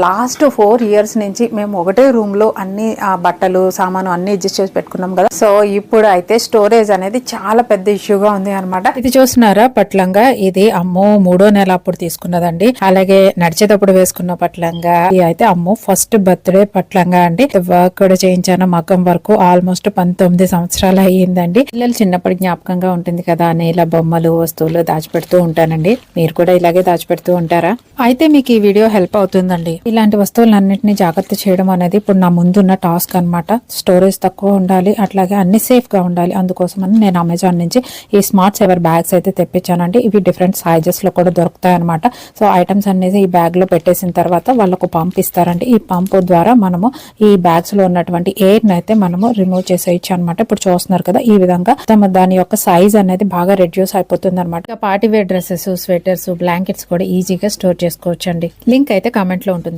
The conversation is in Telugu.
లాస్ట్ 4 years నుంచి మేము ఒకటే రూమ్ లో అన్ని బట్టలు సామాను అన్ని అడ్జస్ట్ చేసి పెట్టుకున్నాం కదా. సో ఇప్పుడు అయితే స్టోరేజ్ అనేది చాలా పెద్ద ఇష్యూగా ఉంది అనమాట. ఇది చూస్తున్నారా పట్లంగా, ఇది అమ్మో 3వ నెల అప్పుడు తీసుకున్నదండి. అలాగే నడిచేటప్పుడు వేసుకున్న పట్లంగా, ఇది అయితే అమ్మో ఫస్ట్ బర్త్డే పట్లంగా అండి. వర్క్ కూడా చేయించాను మగ్గం వరకు. ఆల్మోస్ట్ 19 సంవత్సరాలు అయ్యిందండి. పిల్లలు చిన్నప్పటి జ్ఞాపకంగా ఉంటుంది కదా అని ఇలా బొమ్మలు వస్తువులు దాచిపెడుతూ ఉంటానండి. మీరు కూడా ఇలాగే దాచిపెడుతూ ఉంటారా? అయితే మీకు ఈ వీడియో హెల్ప్ అవుతుందండి. ఇలాంటి వస్తువులన్నింటినీ జాగ్రత్త చేయడం అనేది ఇప్పుడు నా ముందున్న టాస్క్ అన్నమాట. స్టోరేజ్ తక్కువ ఉండాలి, అట్లాగే అన్ని సేఫ్ గా ఉండాలి. అందుకోసమని నేను అమెజాన్ నుంచి ఈ స్మార్ట్ సేవర్ బ్యాగ్స్ అయితే తెప్పించానండి. ఇవి డిఫరెంట్ సైజెస్ లో కూడా దొరుకుతాయి అనమాట. సో ఐటమ్స్ అనేది ఈ బ్యాగ్ లో పెట్టేసిన తర్వాత వాళ్ళకు పంప్ ఇస్తారండి. ఈ పంప్ ద్వారా మనము ఈ బ్యాగ్స్ లో ఉన్నటువంటి ఎయిర్ ని అయితే మనము రిమూవ్ చేసేయచ్చు అనమాట. ఇప్పుడు చూస్తున్నారు కదా, ఈ విధంగా దాని యొక్క సైజ్ అనేది బాగా రెడ్యూస్ అయిపోతుంది అనమాట. Party wear dresses, sweaters, blankets కూడా ఈజీగా స్టోర్ చేసుకోవచ్చు అండి. లింక్ అయితే కామెంట్ లో ఉంటుంది.